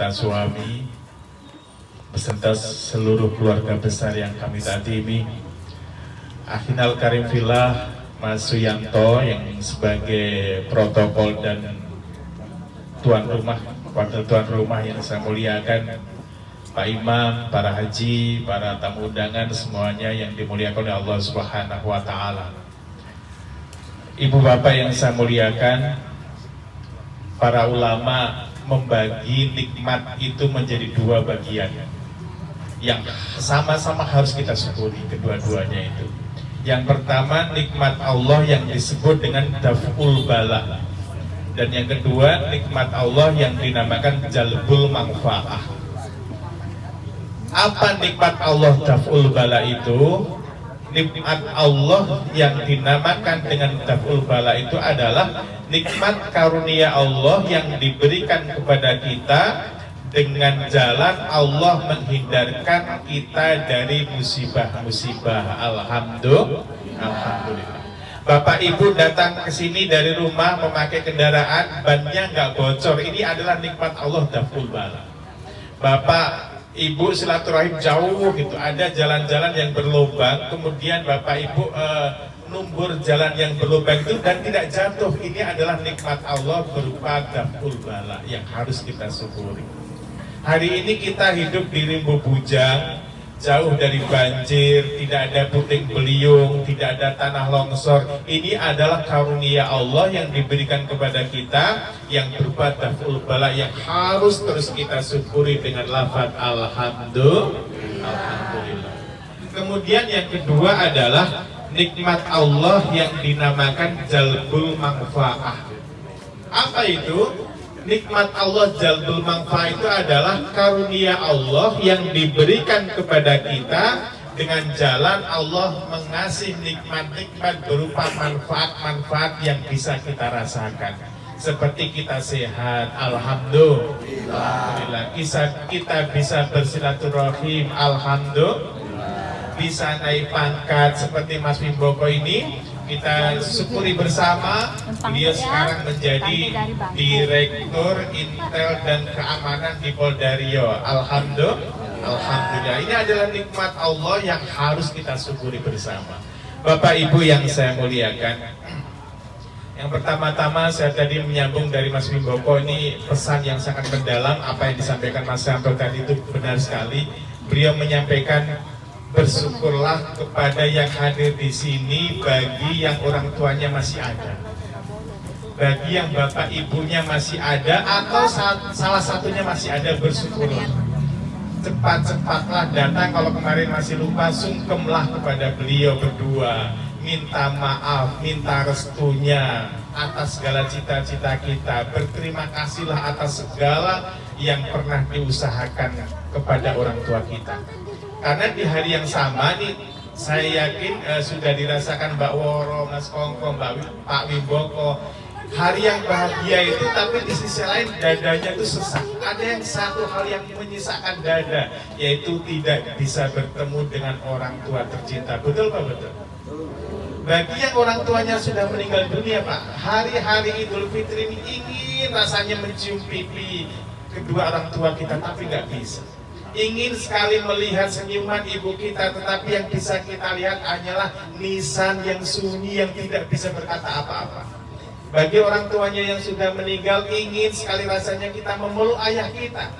beserta suami, beserta seluruh keluarga besar yang kami taati ini, Akhinal Karim Fillah Mas Suyanto yang sebagai protokol dan tuan rumah, wakil tuan rumah yang saya muliakan, Pak Imam, para haji, para tamu undangan semuanya yang dimuliakan oleh Allah Subhanahu wa Ta'ala. Ibu bapak yang saya muliakan, para ulama membagi nikmat itu menjadi dua bagian yang sama-sama harus kita syukuri, kedua-duanya itu. Yang pertama, nikmat Allah yang disebut dengan daf'ul bala, dan yang kedua, nikmat Allah yang dinamakan jalbul manfaah. Apa nikmat Allah daf'ul bala itu? Nikmat Allah yang dinamakan dengan daf'ul bala itu adalah nikmat karunia Allah yang diberikan kepada kita dengan jalan Allah menghindarkan kita dari musibah-musibah. Alhamdulillah. Bapak Ibu datang ke sini dari rumah memakai kendaraan, bannya nggak bocor. Ini adalah nikmat Allah daf'ul bala. Bapak Ibu silaturahim jauh gitu, ada jalan-jalan yang berlubang, kemudian Bapak Ibu numbur jalan yang berlubang itu dan tidak jatuh. Ini adalah nikmat Allah berupa daf'ul bala yang harus kita syukuri. Hari ini kita hidup di rimbu bujang, jauh dari banjir, tidak ada puting beliung, tidak ada tanah longsor. Ini adalah karunia Allah yang diberikan kepada kita yang berupa daf'ul bala yang harus terus kita syukuri dengan lafaz alhamdulillah. Kemudian yang kedua adalah nikmat Allah yang dinamakan jalbul manfaah. Apa itu? Nikmat Allah jalbul manfaah itu adalah karunia Allah yang diberikan kepada kita dengan jalan Allah mengasih nikmat-nikmat berupa manfaat-manfaat yang bisa kita rasakan. Seperti kita sehat, alhamdulillah. Kita bisa bersilaturahim, alhamdulillah. Bisa naik pangkat seperti Mas Wimboko ini, kita syukuri bersama. Beliau sekarang menjadi Direktur Intel dan Keamanan di Polda Riau. Alhamdulillah. Ini adalah nikmat Allah yang harus kita syukuri bersama. Bapak Ibu yang saya muliakan, yang pertama-tama saya tadi menyambung dari Mas Wimboko, ini pesan yang sangat mendalam. Apa yang disampaikan Mas Santo tadi itu benar sekali. Beliau menyampaikan bersyukurlah kepada yang hadir di sini bagi yang orang tuanya masih ada, bagi yang bapak ibunya masih ada atau salah satunya masih ada, bersyukurlah. Cepat-cepatlah datang, kalau kemarin masih lupa, sungkemlah kepada beliau berdua, minta maaf, minta restunya atas segala cita-cita kita, berterima kasihlah atas segala yang pernah diusahakan kepada orang tua kita. Karena di hari yang sama nih, saya yakin sudah dirasakan Mbak Woro, Mas Kongko, Pak Wimboko, hari yang bahagia itu, tapi di sisi lain dadanya itu sesak. Ada yang satu hal yang menyisakan dada, yaitu tidak bisa bertemu dengan orang tua tercinta. Betul Pak? Betul. Bagi yang orang tuanya sudah meninggal dunia Pak, hari-hari Idul Fitri ini ingin rasanya mencium pipi kedua orang tua kita, tapi nggak bisa. Ingin sekali melihat senyuman ibu kita, tetapi yang bisa kita lihat hanyalah nisan yang sunyi yang tidak bisa berkata apa-apa. Bagi orang tuanya yang sudah meninggal, ingin sekali rasanya kita memeluk ayah kita,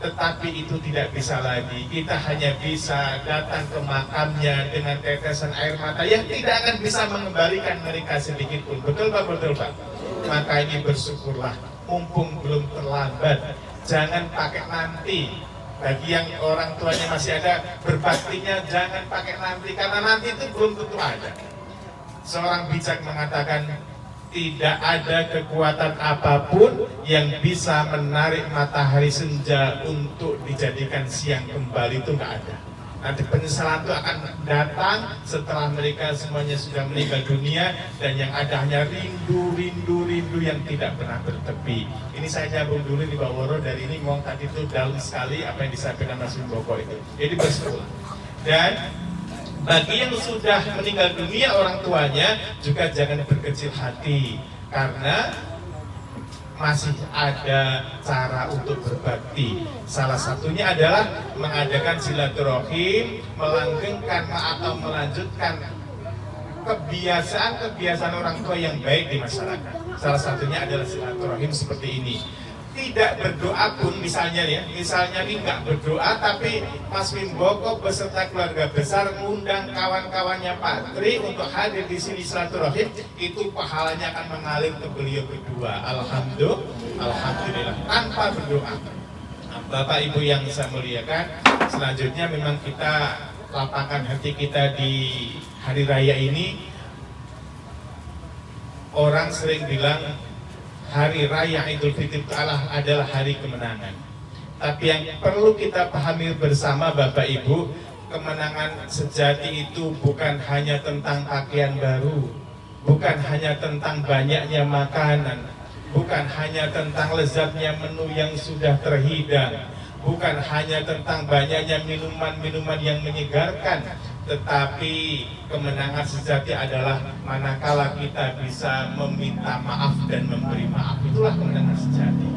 tetapi itu tidak bisa lagi. Kita hanya bisa datang ke makamnya dengan tetesan air mata yang tidak akan bisa mengembalikan mereka sedikit pun. Betul Pak? Betul Pak? Maka ini bersyukurlah, mumpung belum terlambat. Jangan pakai nanti. Bagi yang orang tuanya masih ada, berbaktinya jangan pakai nanti, karena nanti itu belum tentu ada. Seorang bijak mengatakan, tidak ada kekuatan apapun yang bisa menarik matahari senja untuk dijadikan siang kembali, itu nggak ada. Nanti penyesalan itu akan datang setelah mereka semuanya sudah meninggal dunia, dan yang ada hanya rindu yang tidak pernah bertepi. Ini saya nyambung dulu di Pak Woro, dari ini ngomong tadi itu dalam sekali apa yang disampaikan Mas Wimboko itu. Jadi bersyukur. Dan bagi yang sudah meninggal dunia orang tuanya juga jangan berkecil hati, karena masih ada cara untuk berbakti. Salah satunya adalah mengadakan silaturahim, melanggengkan atau melanjutkan kebiasaan orang tua yang baik di masyarakat. Salah satunya adalah silaturahim seperti ini. Tidak berdoa pun misalnya nih nggak berdoa, tapi Mas Wimboko beserta keluarga besar mengundang kawan-kawannya Pak Tri untuk hadir di sini silaturahim, itu pahalanya akan mengalir ke beliau berdua. Alhamdulillah tanpa berdoa. Nah, Bapak Ibu yang saya muliakan, selanjutnya memang kita lapangkan hati kita di hari raya ini. Orang sering bilang Hari Raya Idul Fitri adalah hari kemenangan. Tapi yang perlu kita pahami bersama Bapak Ibu, kemenangan sejati itu bukan hanya tentang pakaian baru, bukan hanya tentang banyaknya makanan, bukan hanya tentang lezatnya menu yang sudah terhidang, bukan hanya tentang banyaknya minuman-minuman yang menyegarkan, tetapi kemenangan sejati adalah manakala kita bisa meminta maaf dan memberi maaf. Itulah kemenangan sejati.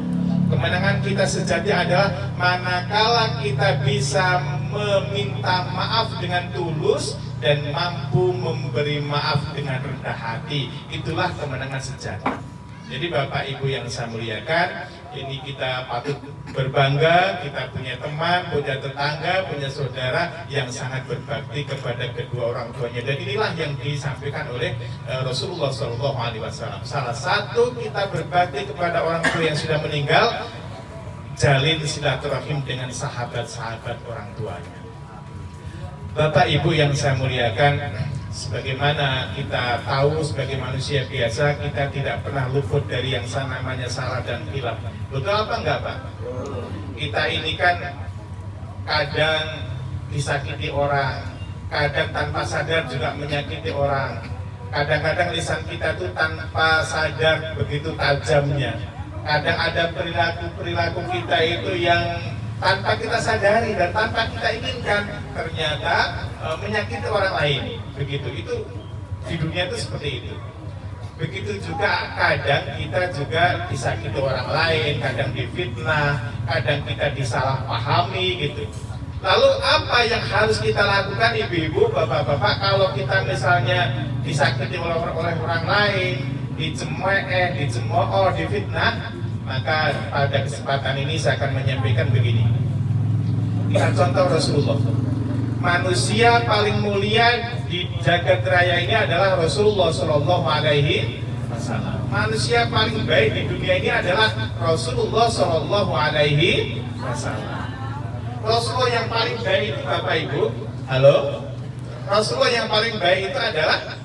Kemenangan kita sejati adalah manakala kita bisa meminta maaf dengan tulus dan mampu memberi maaf dengan rendah hati. Itulah kemenangan sejati. Jadi Bapak Ibu yang saya muliakan, ini kita patut berbangga, kita punya teman, punya tetangga, punya saudara yang sangat berbakti kepada kedua orang tuanya. Dan inilah yang disampaikan oleh Rasulullah SAW. Salah satu kita berbakti kepada orang tua yang sudah meninggal, jalin silaturahim dengan sahabat-sahabat orang tuanya. Bapak Ibu yang saya muliakan, sebagaimana kita tahu sebagai manusia biasa, kita tidak pernah luput dari yang namanya salah dan khilaf. Betul apa enggak Pak? Kita ini kan kadang disakiti orang, kadang tanpa sadar juga menyakiti orang. Kadang-kadang lisan kita tuh tanpa sadar begitu tajamnya. Kadang ada perilaku kita itu yang tanpa kita sadari dan tanpa kita inginkan ternyata menyakiti orang lain. Begitu, itu di dunia itu seperti itu. Begitu juga kadang kita juga disakiti orang lain, kadang difitnah, kadang kita disalahpahami gitu. Lalu apa yang harus kita lakukan ibu-ibu, bapak-bapak, kalau kita misalnya disakiti oleh orang lain, dicemooh, difitnah? Maka pada kesempatan ini saya akan menyampaikan begini. Kita contoh Rasulullah. Manusia paling mulia di jagat raya ini adalah Rasulullah Shallallahu Alaihi Wasallam. Manusia paling baik di dunia ini adalah Rasulullah Shallallahu Alaihi Wasallam. Rasulullah yang paling baik itu Bapak Ibu, halo. Rasulullah yang paling baik itu adalah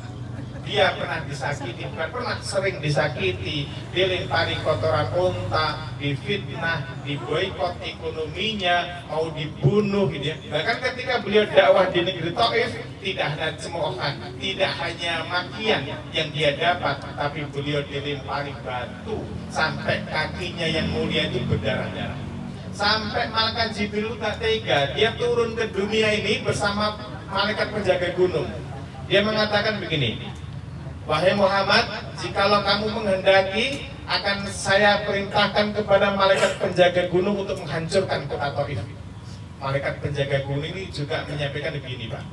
dia pernah disakiti, bukan pernah, sering disakiti, dilempari kotoran unta, difitnah, diboikot ekonominya, mau dibunuh gitu ya. Bahkan ketika beliau dakwah di negeri Taif, tidak hanya cemoohan, tidak hanya makian yang dia dapat, tapi beliau dilempari batu sampai kakinya yang mulia itu berdarah-darah. Sampai malaikat Jibril tak tega, dia turun ke dunia ini bersama malaikat penjaga gunung. Dia mengatakan begini, wahai Muhammad, jikalau kamu menghendaki, akan saya perintahkan kepada malaikat penjaga gunung untuk menghancurkan kota Taif. Malaikat penjaga gunung ini juga menyampaikan begini, Pak.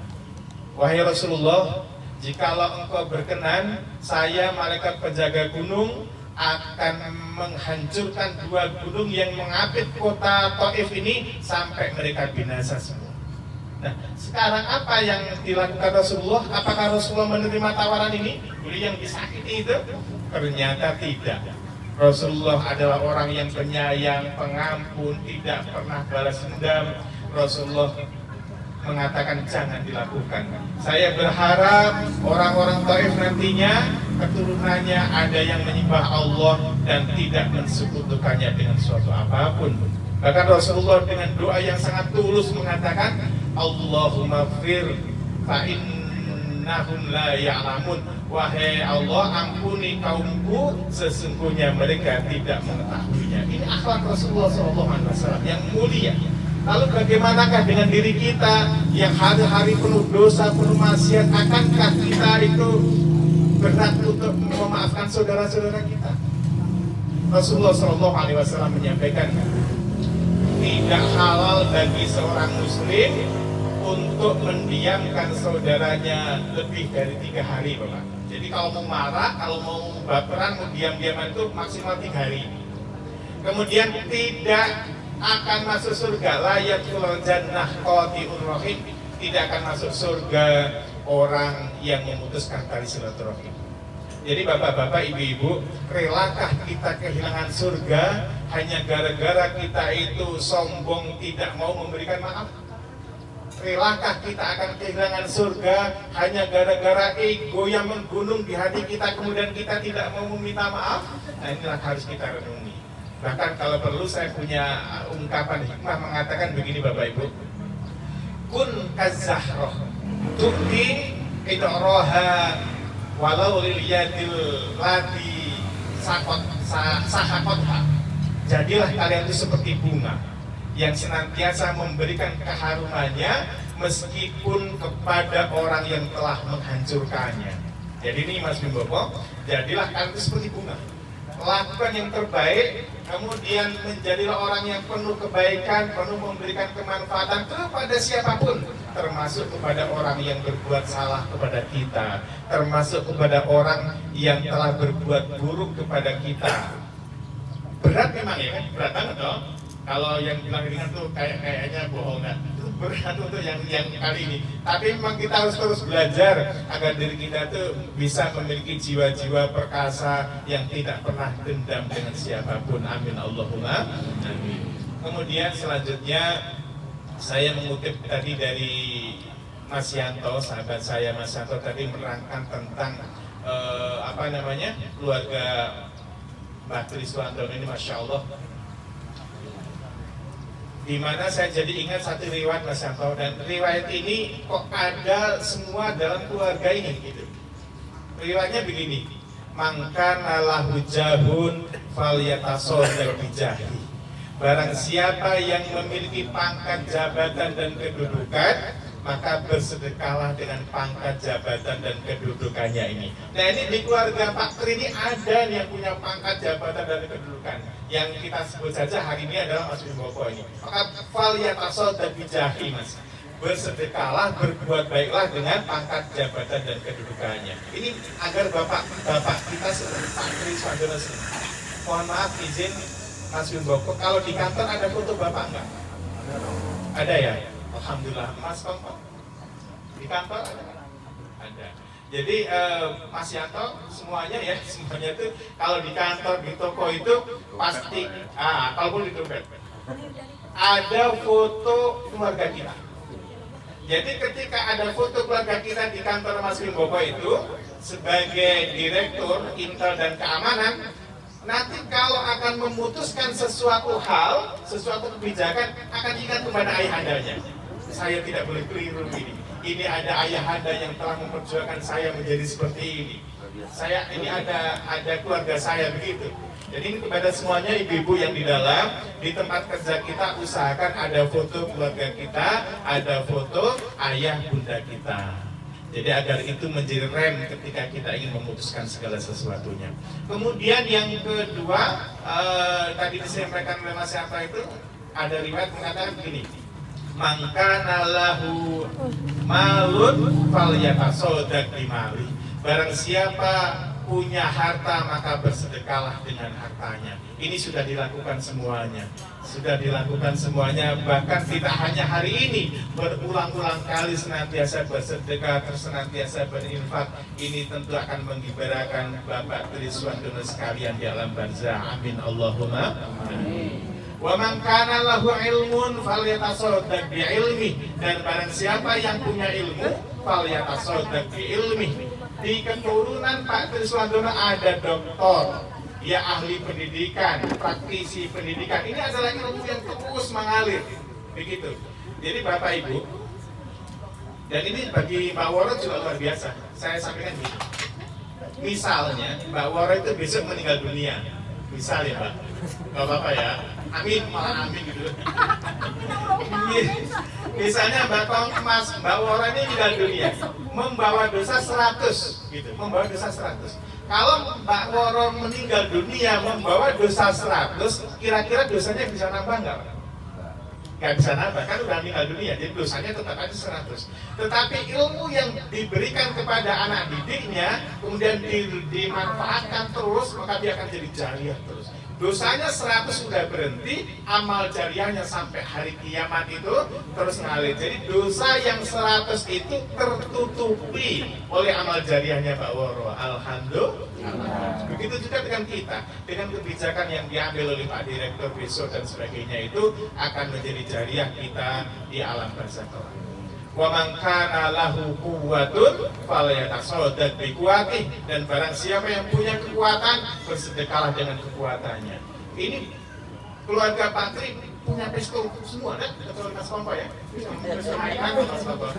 Wahai Rasulullah, jikalau engkau berkenan, saya malaikat penjaga gunung akan menghancurkan dua gunung yang mengapit kota Taif ini sampai mereka binasa semua. Nah, sekarang apa yang dilakukan Rasulullah? Apakah Rasulullah menerima tawaran ini? Beliau yang disakiti itu? Ternyata tidak. Rasulullah adalah orang yang penyayang, pengampun, tidak pernah balas dendam. Rasulullah mengatakan jangan dilakukan. Saya berharap orang-orang Taif nantinya keturunannya ada yang menyembah Allah dan tidak mensekutukannya dengan suatu apapun. Bahkan Rasulullah dengan doa yang sangat tulus mengatakan, Allahumma fir fa innahum la ya'lamun. Wahai Allah, ampuni kaumku, sesungguhnya mereka tidak mengetahuinya. Ini akhlak Rasulullah SAW yang mulia. Lalu bagaimanakah dengan diri kita yang hari-hari penuh dosa, penuh maksiat? Akankah kita itu berat untuk memaafkan saudara-saudara kita? Rasulullah SAW menyampaikan, tidak halal bagi seorang muslim untuk mendiamkan saudaranya lebih dari 3 hari, Bapak. Jadi kalau mau marah, kalau mau baperan, mau diam-diaman itu maksimal 3 hari. Kemudian tidak akan masuk surga, la yadkhulul jannah qati'ur rahim, tidak akan masuk surga orang yang memutuskan tali silaturahim. Jadi bapak-bapak, ibu-ibu, relakah kita kehilangan surga hanya gara-gara kita itu sombong tidak mau memberikan maaf? Relakah kita akan kehilangan surga hanya gara-gara ego yang menggunung di hati kita, kemudian kita tidak mau meminta maaf? Nah, inilah harus kita renungi. Bahkan kalau perlu saya punya ungkapan hikmah mengatakan begini, Bapak Ibu, kun kazahroh tukti idoroha walau liliyadil lati sahakotha. Jadilah kalian itu seperti bunga yang senantiasa memberikan keharumannya meskipun kepada orang yang telah menghancurkannya. Jadi ini Mas Bimbo, jadilah kalian itu seperti bunga, lakukan yang terbaik, kemudian menjadilah orang yang penuh kebaikan, penuh memberikan kemanfaatan kepada siapapun, termasuk kepada orang yang berbuat salah kepada kita, termasuk kepada orang yang telah berbuat buruk kepada kita. Berat memang ya kan, berat banget dong. Kalau yang bilang ringan tuh kayaknya bohong, kan? Itu berat untuk yang kali ini. Tapi memang kita harus terus belajar agar diri kita tuh bisa memiliki jiwa-jiwa perkasa yang tidak pernah dendam dengan siapapun. Amin Allahumma amin. Kemudian selanjutnya saya mengutip tadi dari Mas Yanto, sahabat saya Mas Yanto tadi menerangkan tentang keluarga Mbak Triswanto ini, Masya Allah. Di mana saya jadi ingat satu riwayat Mas Yanto, dan riwayat ini kok ada semua dalam keluarga ini gitu. Riwayatnya begini, mangkana lahu jahun falyatasodaq bijahi. Barang siapa yang memiliki pangkat jabatan dan kedudukan, maka bersedekahlah dengan pangkat jabatan dan kedudukannya ini. Nah, ini di keluarga Pak Tri ini ada yang punya pangkat jabatan dan kedudukan. Yang kita sebut saja hari ini adalah Mas Bimbo ini. Maka falyatasodaq bijahi, Mas. Bersedekahlah, berbuat baiklah dengan pangkat jabatan dan kedudukannya. Ini agar bapak kita seperti Pak Tri Swandono. Mohon maaf izin Mas Bimbo, kalau di kantor ada foto bapak enggak? Ada ya? Alhamdulillah. Mas Kongko di kantor ada. Jadi Mas Yanto semuanya itu kalau di kantor, di toko itu pasti, kalaupun di dompet ada foto keluarga kita. Jadi ketika ada foto keluarga kita di kantor Mas Bimbo itu sebagai direktur Intel dan keamanan, nanti kalau akan memutuskan sesuatu hal, sesuatu kebijakan, akan ingat kepada ayahandanya. Saya tidak boleh keliru ini. Ini ada ayahanda yang telah memperjuangkan saya menjadi seperti ini. Saya ini ada keluarga saya begitu. Jadi ini kepada semuanya ibu-ibu yang di dalam, di tempat kerja kita usahakan ada foto keluarga kita, ada foto ayah bunda kita. Jadi agar itu menjadi rem ketika kita ingin memutuskan segala sesuatunya. Kemudian yang kedua, tadi disampaikan oleh Mas Yanto itu ada riwayat mengatakan begini, mangkana lahu malun falyatasodaq bimali. Barang siapa punya harta maka bersedekahlah dengan hartanya. Ini sudah dilakukan semuanya. Bahkan tidak hanya hari ini, berulang-ulang kali senantiasa bersedekah, senantiasa berinfak. Ini tentu akan mengibaratkan Bapak Triswandono sekalian di alam barzah. Amin Allahumma amin. Wa man kana lahu ilmun falyatasodaq bi ilmi. Dan barang siapa yang punya ilmu falyatasodaq bi ilmi. Di keturunan Pak Triswandono ada doktor, dia ahli pendidikan, praktisi pendidikan. Ini adalah ilmu yang terus mengalir, begitu. Jadi Bapak Ibu, dan ini bagi Mbak Woro juga luar biasa. Saya sampaikan gini, misalnya Mbak Woro itu besok meninggal dunia, misal ya Mbak, Mbak Bapak ya, amin, malah amin gitu. Misalnya Mbak Woro ini meninggal dunia, membawa dosa 100 gitu, membawa dosa 100. Kalau Mbak Woro meninggal dunia membawa dosa 100, kira-kira dosanya bisa nambah nggak? Nggak bisa nambah, kan udah meninggal dunia, jadi dosanya tetap aja 100. Tetapi ilmu yang diberikan kepada anak didiknya, kemudian dimanfaatkan terus, maka dia akan jadi jariah terus. Dosanya 100 sudah berhenti, amal jariahnya sampai hari kiamat itu terus ngalir. Jadi dosa yang 100 itu tertutupi oleh amal jariahnya Mbak Woro. Alhamdulillah. Begitu juga dengan kita, dengan kebijakan yang diambil oleh Pak Direktur besok dan sebagainya itu akan menjadi jariah kita di alam barzakh. Wa man kana lahu quwwatun falyatasaddaq bi quwwatihi, dan barang siapa yang punya kekuatan bersedekahlah dengan kekuatannya. Ini keluarga Pak Tri punya pistol semua kan? Kecuali Mas Kompo ya. Mas Kompo.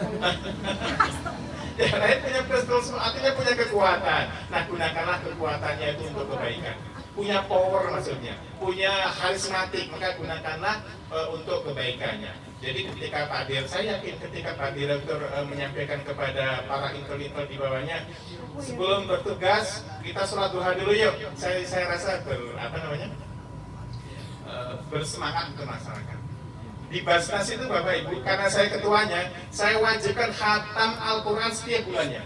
Ya, lain punya pistol semua, artinya punya kekuatan. Nah, gunakanlah kekuatannya itu untuk kebaikan. Punya power maksudnya, punya karismatik, maka gunakanlah untuk kebaikannya. Jadi ketika Pak Dir, saya yakin ketika Pak Direktur menyampaikan kepada para intel-intel di bawahnya, sebelum bertugas kita sholat duha dulu yuk. Saya rasa bersemangat untuk masyarakat. Di Basnas itu Bapak Ibu, karena saya ketuanya, saya wajibkan khatam Al-Quran setiap bulannya.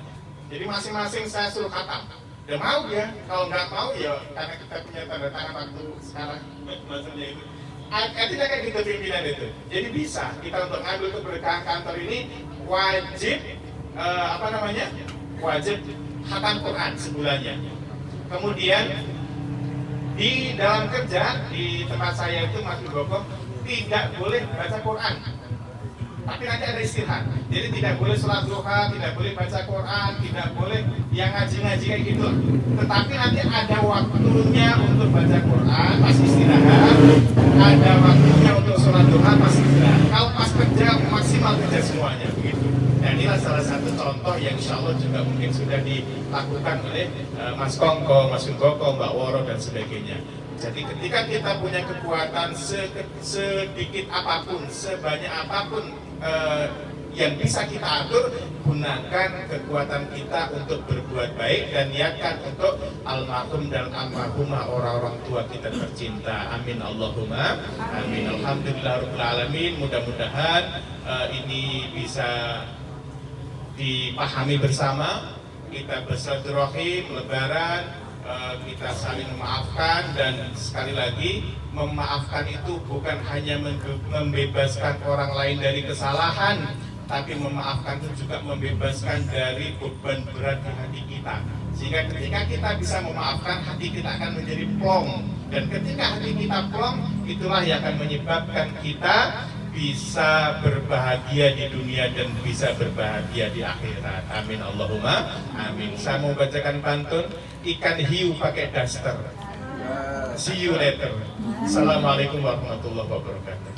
Jadi masing-masing saya suruh khatam. Udah mau ya, kalau nggak mau ya karena kita punya tanda tangan waktu sekarang maksudnya itu. Artinya kayak gitu pimpinan itu. Jadi bisa kita untuk ngambil keberkahan kantor ini wajib wajib khatam Quran sebulannya. Kemudian di dalam kerja di tempat saya itu Mas Boko tidak boleh baca Quran. Tapi nanti ada istirahat. Jadi tidak boleh sholat duha, tidak boleh baca Quran, tidak boleh yang ngaji-ngaji kayak gitu. Tetapi nanti ada waktunya untuk baca Quran pas istirahat, ada waktunya untuk sholat duha pas istirahat. Kalau pas kerja maksimal kerja semuanya begitu. Dan inilah salah satu contoh yang insya Allah juga mungkin sudah dilakukan oleh Mas Kongko, Mas Ungkoko, Mbak Woro dan sebagainya. Jadi ketika kita punya kekuatan sedikit apapun, sebanyak apapun yang bisa kita atur, gunakan kekuatan kita untuk berbuat baik dan niatkan untuk almarhum dan almarhumah orang-orang tua kita tercinta. Amin Allahumma amin. Alhamdulillahirabbil alamin. Mudah-mudahan ini bisa dipahami bersama. Kita bersilaturahim, lebaran, kita saling memaafkan, dan sekali lagi memaafkan itu bukan hanya membebaskan orang lain dari kesalahan, tapi memaafkan itu juga membebaskan dari beban berat di hati kita. Sehingga ketika kita bisa memaafkan, hati kita akan menjadi plong, dan ketika hati kita plong, itulah yang akan menyebabkan kita bisa berbahagia di dunia dan bisa berbahagia di akhirat. Amin Allahumma amin. Saya mau bacakan pantun ikan hiu pakai daster. See you later. Assalamualaikum warahmatullahi wabarakatuh.